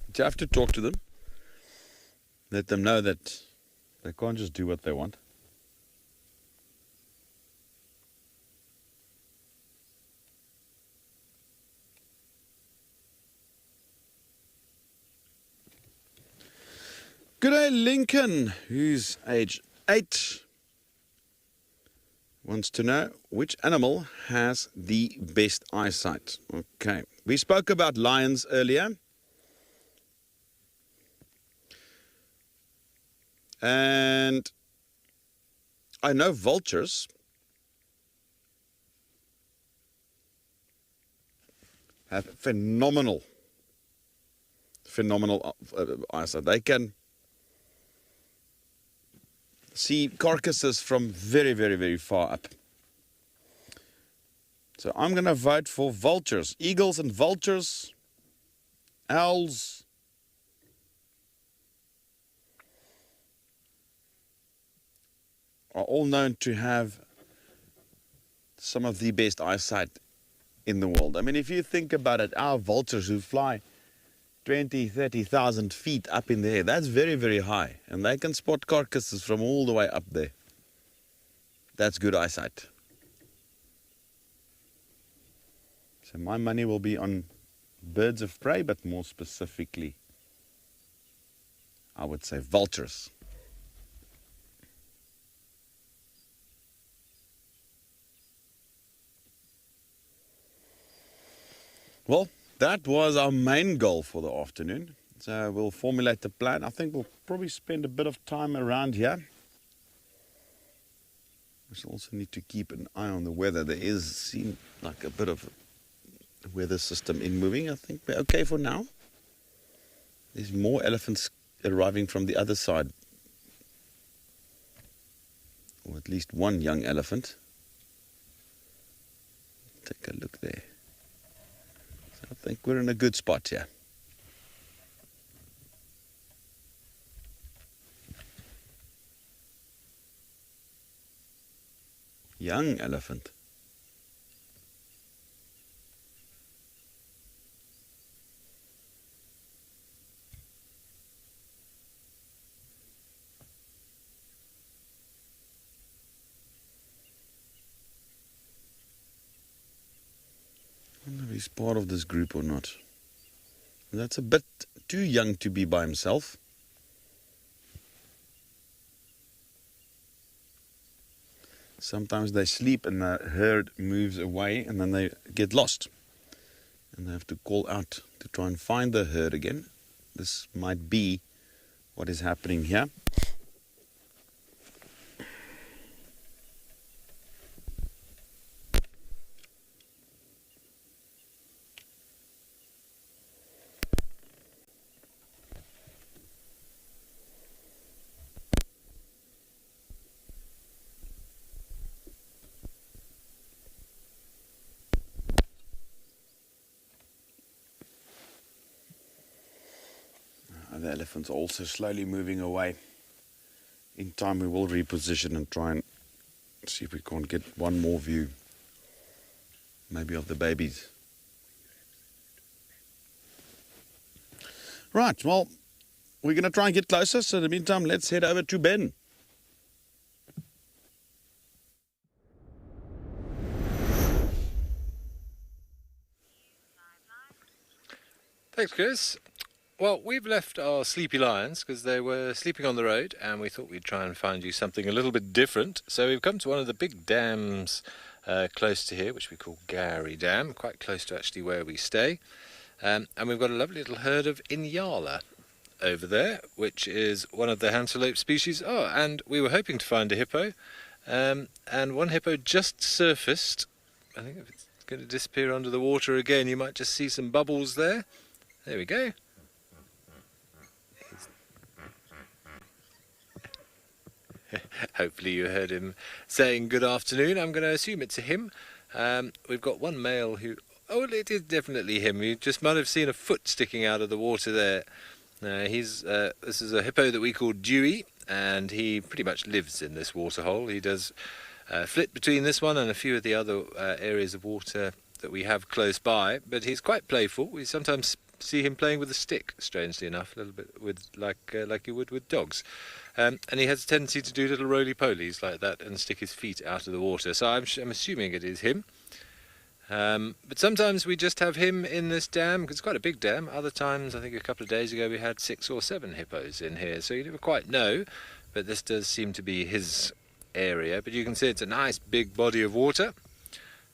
But you have to talk to them. Let them know that they can't just do what they want. Good day, Lincoln, who's age 8. Wants to know which animal has the best eyesight. Okay, we spoke about lions earlier. And I know vultures have phenomenal eyesight. They can see carcasses from very, very, very far up. So I'm going to vote for vultures. Eagles and vultures, owls, are all known to have some of the best eyesight in the world. I mean, if you think about it, our vultures who fly 20, 30,000 feet up in the air, that's very, very high. And they can spot carcasses from all the way up there. That's good eyesight. So my money will be on birds of prey, but more specifically, I would say vultures. Well, that was our main goal for the afternoon. So we'll formulate the plan. I think we'll probably spend a bit of time around here. We shall also need to keep an eye on the weather. There seems like a bit of a weather system in moving. I think we're okay for now. There's more elephants arriving from the other side. Or at least one young elephant. Take a look there. I think we're in a good spot here. Young elephant. I wonder if he's part of this group or not. That's a bit too young to be by himself. Sometimes they sleep and the herd moves away and then they get lost. And they have to call out to try and find the herd again. This might be what is happening here. The elephants are also slowly moving away. In time we will reposition and try and see if we can't get one more view, maybe of the babies. Right, well, we're going to try and get closer, so in the meantime let's head over to Ben. Thanks, Chris. Well, we've left our sleepy lions because they were sleeping on the road, and we thought we'd try and find you something a little bit different. So we've come to one of the big dams close to here, which we call Gowrie Dam, quite close to actually where we stay. And we've got a lovely little herd of Inyala over there, which is one of the antelope species. Oh, and we were hoping to find a hippo, and one hippo just surfaced. I think if it's going to disappear under the water again, you might just see some bubbles there. There we go. Hopefully you heard him saying good afternoon. I'm going to assume it's a him. We've got one male who... Oh, it is definitely him. You just might have seen a foot sticking out of the water there. This is a hippo that we call Dewey, and he pretty much lives in this waterhole. He does flit between this one and a few of the other areas of water that we have close by, but he's quite playful. We sometimes see him playing with a stick, strangely enough, a little bit with like you would with dogs. And he has a tendency to do little roly-polies like that and stick his feet out of the water. So I'm assuming it is him. But sometimes we just have him in this dam, because it's quite a big dam. Other times, I think a couple of days ago, we had 6 or 7 hippos in here. So you never quite know, but this does seem to be his area. But you can see it's a nice big body of water.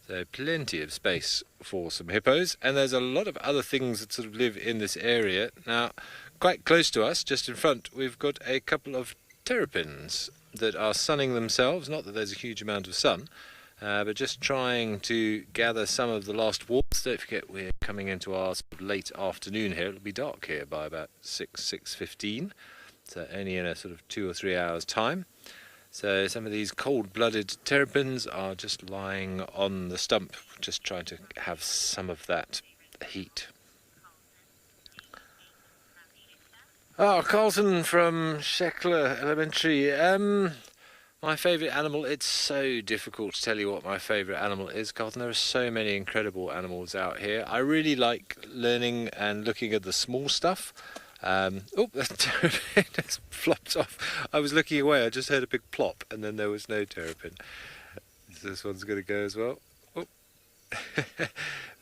So plenty of space for some hippos. And there's a lot of other things that sort of live in this area. Now, quite close to us, just in front, we've got a couple of terrapins that are sunning themselves. Not that there's a huge amount of sun, but just trying to gather some of the last warmth. Don't forget we're coming into our sort of late afternoon here. It'll be dark here by about 6:15, so only in a sort of 2 or 3 hours time. So some of these cold-blooded terrapins are just lying on the stump, just trying to have some of that heat. Oh, Carlton from Sheckler Elementary. My favourite animal, it's so difficult to tell you what my favourite animal is, Carlton. There are so many incredible animals out here. I really like learning and looking at the small stuff. Oh, that terrapin just flopped off. I was looking away, I just heard a big plop, and then there was no terrapin. This one's going to go as well. Oh.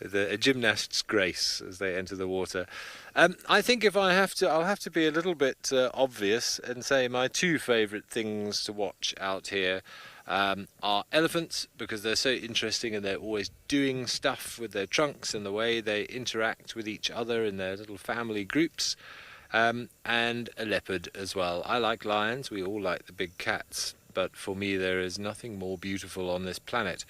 A gymnast's grace as they enter the water. I think if I have to, I'll have to be a little bit obvious and say my 2 favourite things to watch out here are elephants, because they're so interesting and they're always doing stuff with their trunks and the way they interact with each other in their little family groups, and a leopard as well. I like lions, we all like the big cats, but for me there is nothing more beautiful on this planet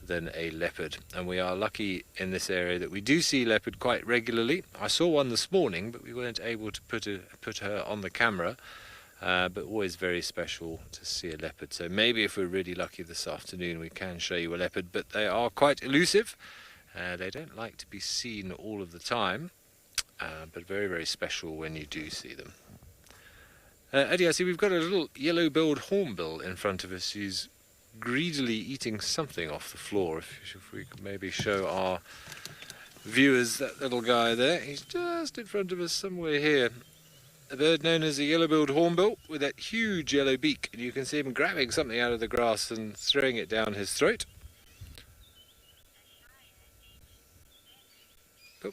than a leopard, and we are lucky in this area that we do see leopard quite regularly. I saw one this morning, but we weren't able to put her on the camera, but always very special to see a leopard. So maybe if we're really lucky this afternoon we can show you a leopard, but they are quite elusive. They don't like to be seen all of the time, but very, very special when you do see them. Eddie, I see we've got a little yellow-billed hornbill in front of us who's greedily eating something off the floor. If we could maybe show our viewers that little guy there. He's just in front of us somewhere here. A bird known as a yellow-billed hornbill with that huge yellow beak, and you can see him grabbing something out of the grass and throwing it down his throat. Oh.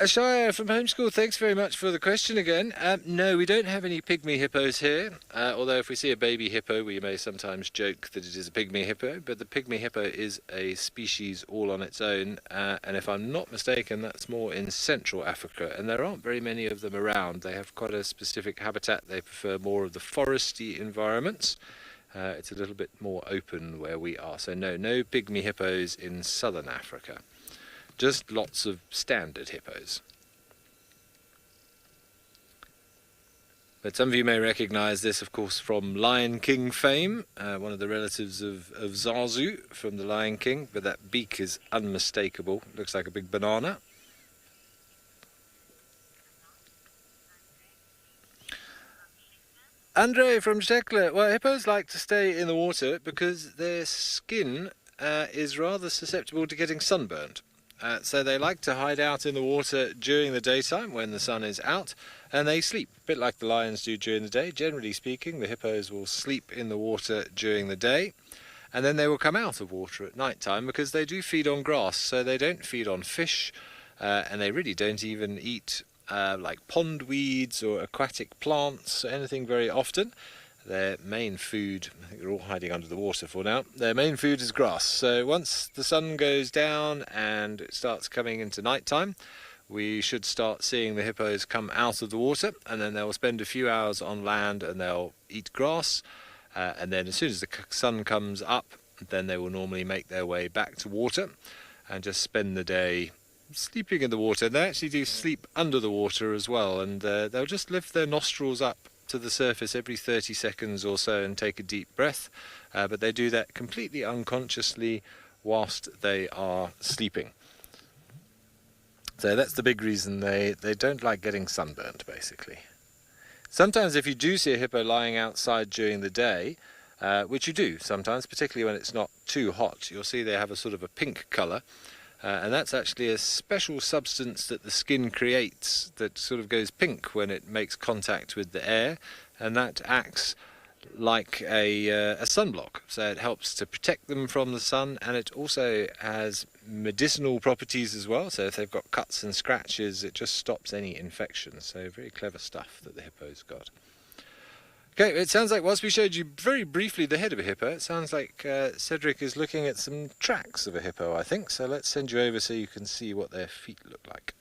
Ashaya from Homeschool, thanks very much for the question again. No, we don't have any pygmy hippos here, although if we see a baby hippo, we may sometimes joke that it is a pygmy hippo, but the pygmy hippo is a species all on its own, and if I'm not mistaken, that's more in Central Africa, and there aren't very many of them around. They have quite a specific habitat. They prefer more of the foresty environments. It's a little bit more open where we are, so no pygmy hippos in Southern Africa. Just lots of standard hippos. But some of you may recognize this, of course, from Lion King fame, one of the relatives of Zazu from the Lion King, but that beak is unmistakable. Looks like a big banana. Andre from Tekla. Well, hippos like to stay in the water because their skin is rather susceptible to getting sunburned. So they like to hide out in the water during the daytime when the sun is out, and they sleep, a bit like the lions do during the day. Generally speaking, the hippos will sleep in the water during the day, and then they will come out of water at night time because they do feed on grass, so they don't feed on fish, and they really don't even eat like pond weeds or aquatic plants or anything very often. Their main food, I think they're all hiding under the water for now, their main food is grass. So once the sun goes down and it starts coming into night time, we should start seeing the hippos come out of the water, and then they'll spend a few hours on land and they'll eat grass, and then as soon as the sun comes up, then they will normally make their way back to water and just spend the day sleeping in the water. And they actually do sleep under the water as well, and they'll just lift their nostrils up to the surface every 30 seconds or so and take a deep breath, but they do that completely unconsciously whilst they are sleeping. So that's the big reason they don't like getting sunburned, basically. Sometimes if you do see a hippo lying outside during the day, which you do sometimes, particularly when it's not too hot, you'll see they have a sort of a pink colour. And that's actually a special substance that the skin creates that sort of goes pink when it makes contact with the air, and that acts like a sunblock. So it helps to protect them from the sun, and it also has medicinal properties as well. So if they've got cuts and scratches, it just stops any infection. So very clever stuff that the hippo's got. Okay, it sounds like whilst we showed you very briefly the head of a hippo, it sounds like Cedric is looking at some tracks of a hippo, I think. So let's send you over so you can see what their feet look like.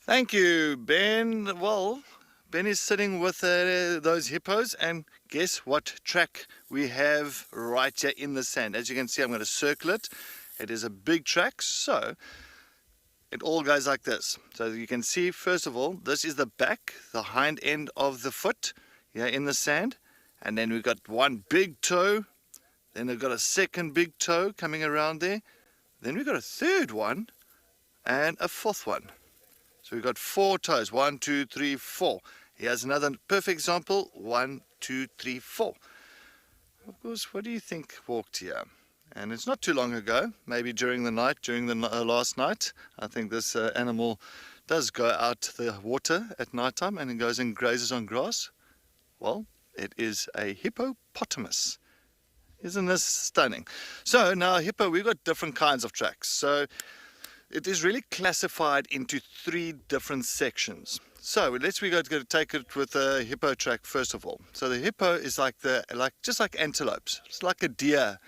Thank you, Ben. Well, Ben is sitting with those hippos, and guess what track we have right here in the sand. As you can see, I'm going to circle it. It is a big track, so it all goes like this. So you can see, first of all, this is the back, the hind end of the foot here in the sand. And then we've got one big toe. Then we've got a second big toe coming around there. Then we've got a third one and a fourth one. So we've got 4 toes. 1, 2, 3, 4. Here's another perfect example. 1, 2, 3, 4. Of course, what do you think walked here? And it's not too long ago, maybe during the night, during the last night. I think this animal does go out to the water at night time and it goes and grazes on grass. Well, it is a hippopotamus. Isn't this stunning? So now hippo, we've got different kinds of tracks. So it is really classified into 3 different sections. So we go to take it with a hippo track first of all. So the hippo is just like antelopes. It's like a deer.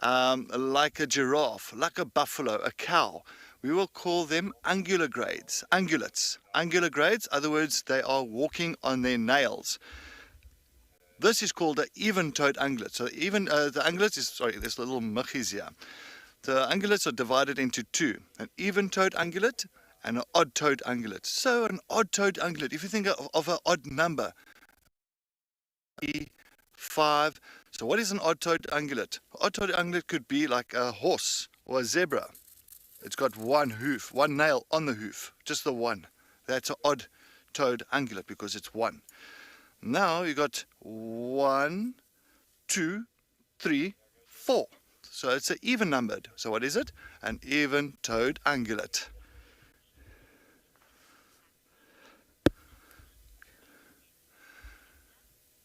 Like a giraffe, like a buffalo, a cow. We will call them ungulates. Ungulates, other words, they are walking on their nails. This is called an even-toed ungulate. So even the ungulates is, sorry, there's little muggies here. The ungulates are divided into 2, an even-toed ungulate and an odd-toed ungulate. So an odd-toed ungulate, if you think of an odd number, 5. So what is an odd-toed ungulate? Odd-toed ungulate could be like a horse or a zebra. It's got one hoof, one nail on the hoof, just the one. That's an odd-toed ungulate because it's 1. Now you got 1, 2, 3, 4. So it's an even numbered. So what is it? An even-toed ungulate.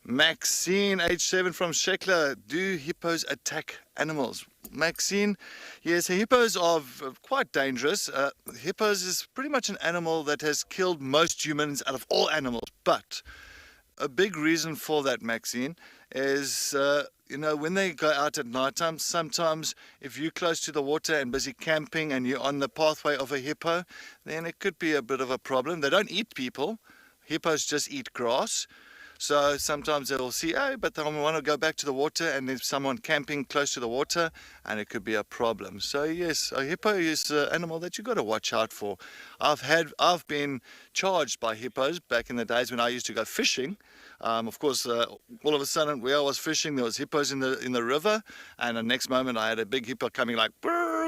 Maxine, age 7 from Shekla. Do hippos attack animals? Maxine, yes, hippos are quite dangerous. Hippos is pretty much an animal that has killed most humans out of all animals. But a big reason for that, Maxine, is when they go out at night time, sometimes if you're close to the water and busy camping and you're on the pathway of a hippo, then it could be a bit of a problem. They don't eat people. Hippos just eat grass. So sometimes they'll see, oh, but they want to go back to the water, and there's someone camping close to the water, and it could be a problem. So yes, a hippo is an animal that you've got to watch out for. I've been charged by hippos back in the days when I used to go fishing. Of course, all of a sudden, where I was fishing, there was hippos in the river, and the next moment I had a big hippo coming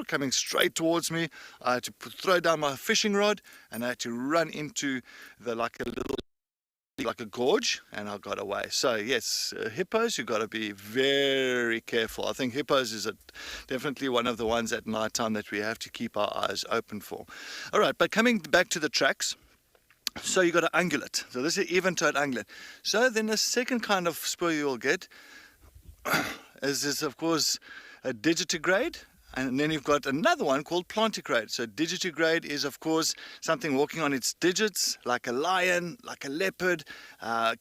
coming straight towards me. I had to throw down my fishing rod, and I had to run into like a gorge, and I got away. So yes, hippos, you've got to be very careful. I think hippos is definitely one of the ones at night time that we have to keep our eyes open for. All right, but coming back to the tracks, so you got an ungulate. So this is even-toed ungulate. So then the second kind of spur you'll get is of course a digitigrade. And then you've got another one called plantigrade. So digitigrade is, of course, something walking on its digits, like a lion, like a leopard,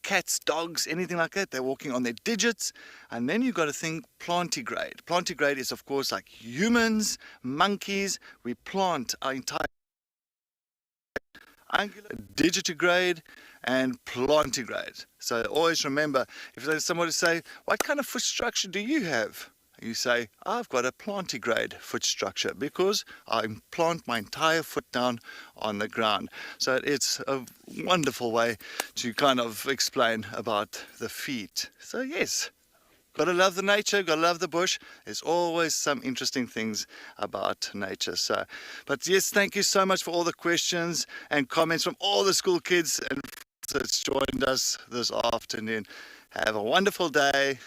cats, dogs, anything like that. They're walking on their digits. And then you've got to think plantigrade. Plantigrade is, of course, like humans, monkeys. We plant our entire ungulate, digitigrade, and plantigrade. So always remember, if there's somebody say, what kind of foot structure do you have? You say, I've got a plantigrade foot structure because I plant my entire foot down on the ground. So it's a wonderful way to kind of explain about the feet. So yes, got to love the nature, got to love the bush. There's always some interesting things about nature. So, but yes, thank you so much for all the questions and comments from all the school kids and that's joined us this afternoon. Have a wonderful day.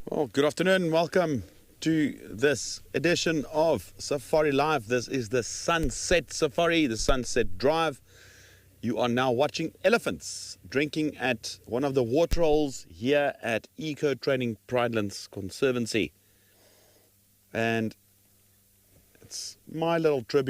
Well, good afternoon. Welcome to this edition of Safari Live. This is the Sunset Safari, the Sunset Drive. You are now watching elephants drinking at one of the water holes here at Eco Training Pridelands Conservancy. And it's my little tribute